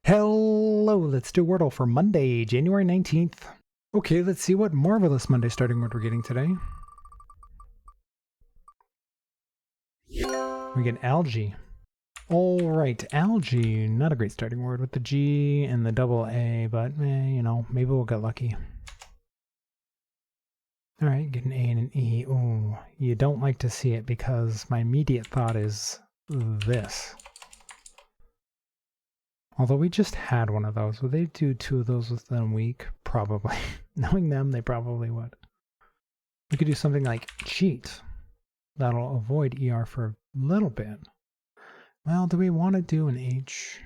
Hello, let's do Wordle for Monday, January 19th. Okay, let's see what marvelous Monday starting word we're getting today. We get algae. Alright, algae, not a great starting word with the G and the double A, but you know, maybe we'll get lucky. Alright, get an A and an E. Oh, you don't like to see it because my immediate thought is this. Although we just had one of those. Would they do two of those within a week? Probably. Knowing them, they probably would. We could do something like cheat. That'll avoid ER for a little bit. Well, do we want to do an H?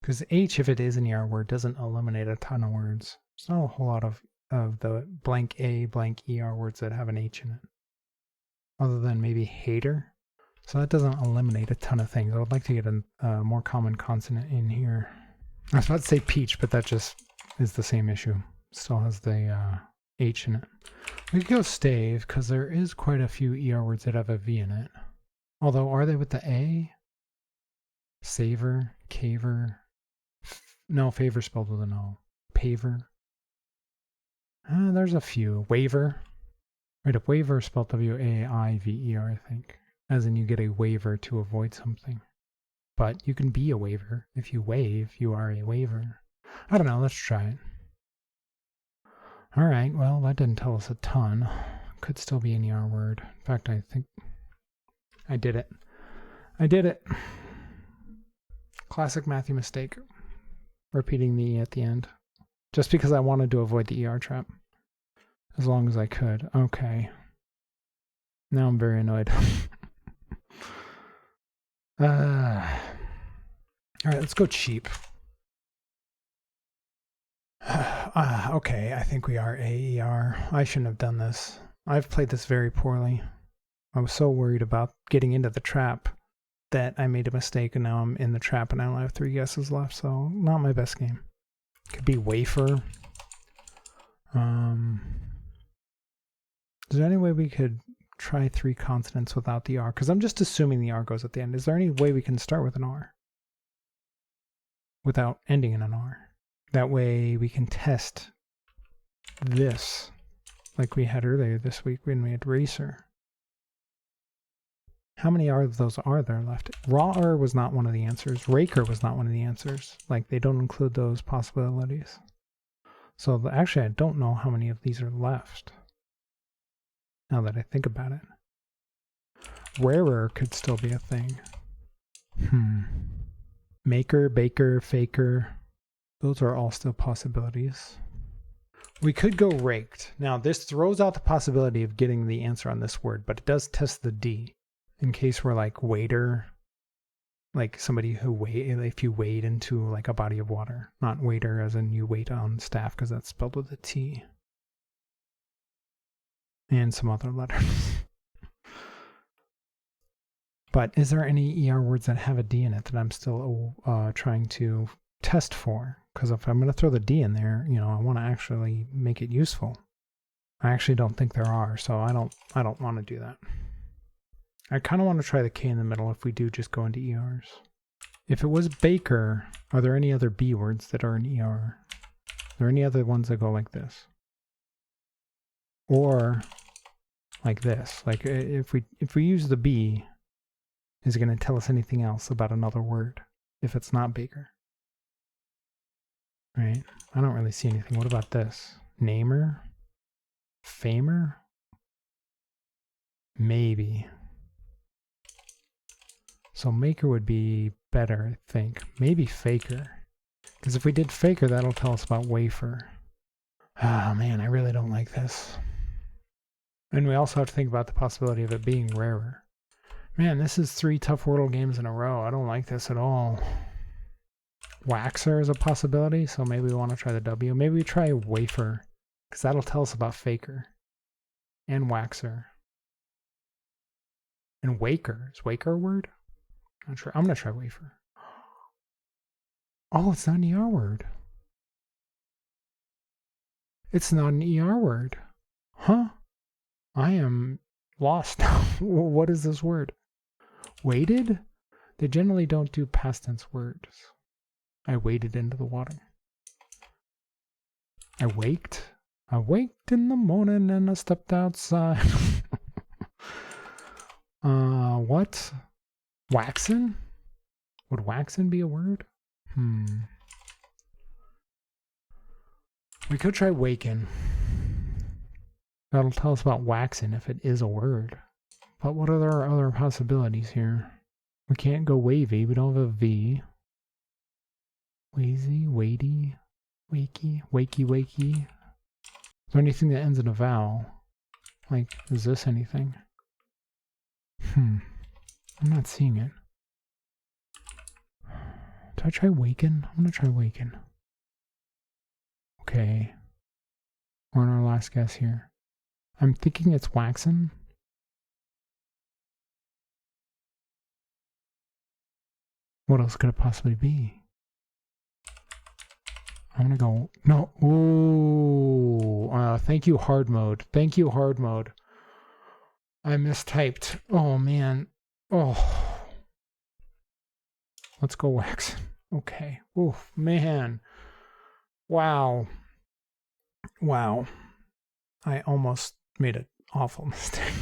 Because H, if it is an ER word, doesn't eliminate a ton of words. There's not a whole lot of the blank A, blank ER words that have an H in it. Other than maybe hater. So that doesn't eliminate a ton of things. I would like to get a more common consonant in here. I was about to say peach, but that just is the same issue. Still has the H in it. We could go stave, because there is quite a few ER words that have a V in it. Although, are they with the A? Savor, caver. No, favor spelled with an O. Paver. There's a few. Waiver. Right, a waiver is spelled W-A-I-V-E-R, I think. As in you get a waiver to avoid something. But you can be a waiver. If you waive, you are a waiver. I don't know, let's try it. Alright, well, that didn't tell us a ton. Could still be an ER word. In fact, I think I did it. I did it. Classic Mathew mistake. Repeating the E at the end. Just because I wanted to avoid the ER trap. As long as I could. Okay. Now I'm very annoyed. Alright, let's go cheap. Okay, I think we are AER. I shouldn't have done this. I've played this very poorly. I was so worried about getting into the trap that I made a mistake, and now I'm in the trap and I only have 3 guesses left, so not my best game. Could be wafer. Is there any way we could try 3 consonants without the R? Because I'm just assuming the R goes at the end. Is there any way we can start with an R without ending in an R? That way we can test this like we had earlier this week when we had racer. How many of those are there left? Raw R was not one of the answers. Raker was not one of the answers. Like, they don't include those possibilities. So actually, I don't know how many of these are left. Now that I think about it. Rarer could still be a thing. Maker, baker, faker. Those are all still possibilities. We could go raked. Now this throws out the possibility of getting the answer on this word, but it does test the D. In case we're like waiter. Like somebody who if you wade into like a body of water. Not waiter as in you wait on staff, because that's spelled with a T. And some other letters. But is there any ER words that have a D in it that I'm still trying to test for? Because if I'm going to throw the D in there, you know, I want to actually make it useful. I actually don't think there are, so I don't want to do that. I kind of want to try the K in the middle if we do just go into ERs. If it was baker, are there any other B words that are in ER? Are there any other ones that go like this? Or like this. Like if we use the B, is it going to tell us anything else about another word if it's not baker? Right? I don't really see anything. What about this? Namer? Famer? Maybe. So maker would be better, I think. Maybe faker. Because if we did faker, that'll tell us about wafer. Ah, man, I really don't like this. And we also have to think about the possibility of it being rarer. Man, this is 3 tough Wordle games in a row. I don't like this at all. Waxer is a possibility, so maybe we want to try the W. Maybe we try wafer, because that'll tell us about faker. And waxer. And waker. Is waker a word? I'm not sure. I'm going to try wafer. Oh, it's not an ER word. It's not an ER word. Huh? I am lost now. What is this word? Weighted? They generally don't do past tense words. I waded into the water. I waked in the morning and I stepped outside. What? Waxen? Would waxen be a word? We could try waken. That'll tell us about waxen if it is a word. But what are our other possibilities here? We can't go wavy. We don't have a V. Wazy, weighty, wakey, wakey, wakey. Is there anything that ends in a vowel? Like, is this anything? I'm not seeing it. Did I try waken? I'm gonna try waken. Okay. We're on our last guess here. I'm thinking it's waxen. What else could it possibly be? I'm gonna go, no, ooh, thank you hard mode. Thank you hard mode. I mistyped. Oh man, oh. Let's go wax. Okay, oh man. Wow. Wow. I almost made an awful mistake.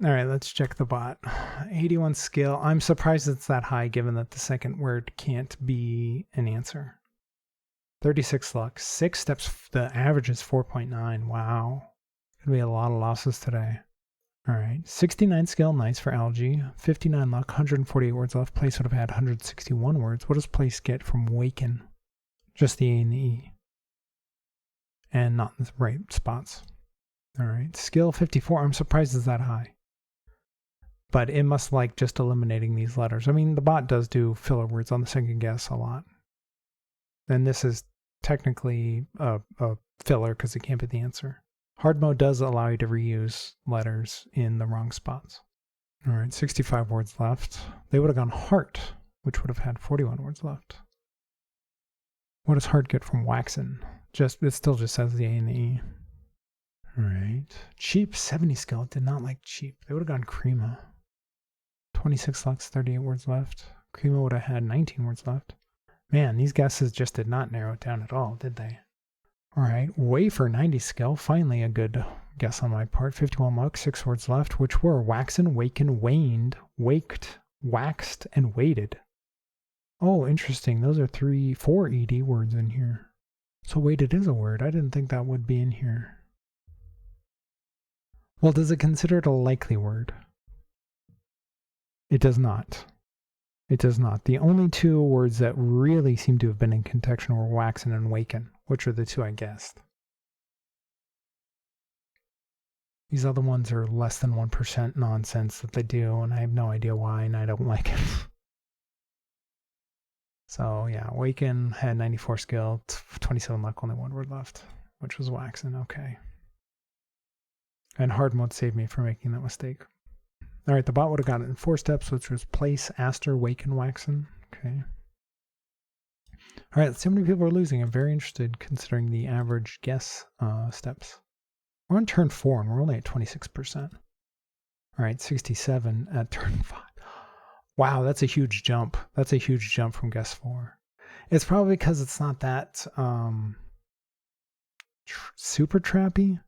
All right, let's check the bot. 81 skill. I'm surprised it's that high given that the second word can't be an answer. 36 luck. 6 steps. The average is 4.9. Wow. Gonna be a lot of losses today. All right. 69 skill. Nice for algae. 59 luck. 148 words left. Place would have had 161 words. What does place get from waken? Just the A and the E. And not in the right spots. All right. Skill 54. I'm surprised it's that high. But it must like just eliminating these letters. I mean, the bot does do filler words on the second guess a lot. And this is technically a filler because it can't be the answer. Hard mode does allow you to reuse letters in the wrong spots. All right, 65 words left. They would have gone heart, which would have had 41 words left. What does heart get from waxen? It still just says the A and the E. All right. Cheap, 70 skill. Did not like cheap. They would have gone crema. 26 luck, 38 words left. Crema would have had 19 words left. Man, these guesses just did not narrow it down at all, did they? All right, wafer, 90 skill. Finally a good guess on my part. 51 luck, 6 words left, which were waxen, waken, waned, waked, waxed, and waited. Oh, interesting. Those are 4 ED words in here. So waited is a word. I didn't think that would be in here. Well, does it consider it a likely word? It does not. It does not. The only 2 words that really seem to have been in contention were waxen and waken, which are the 2 I guessed. These other ones are less than 1% nonsense that they do, and I have no idea why, and I don't like it. So yeah, waken had 94 skill, 27 luck, only 1 word left, which was waxen. Okay. And hard mode saved me from making that mistake. All right, the bot would have got it in 4 steps, which was place, aster, waken, waxen. Okay. All right, let's see how many people are losing. I'm very interested considering the average guess steps. We're on turn 4 and we're only at 26%. All right, 67 at turn 5. Wow, that's a huge jump. That's a huge jump from guess 4. It's probably because it's not that super trappy.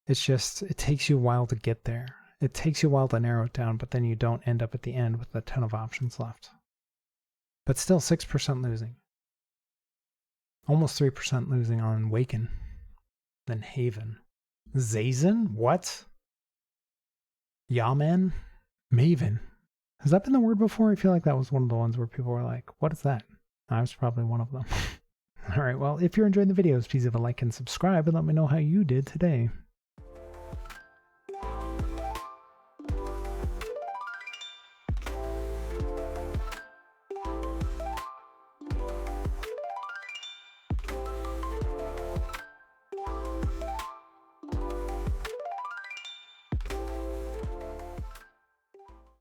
It's just, it takes you a while to get there. It takes you a while to narrow it down, but then you don't end up at the end with a ton of options left. But still 6% losing. Almost 3% losing on Waken. Then Haven. Zazen? What? Yaman? Maven. Has that been the word before? I feel like that was one of the ones where people were like, what is that? I was probably one of them. All right, well, if you're enjoying the videos, please leave a like and subscribe and let me know how you did today.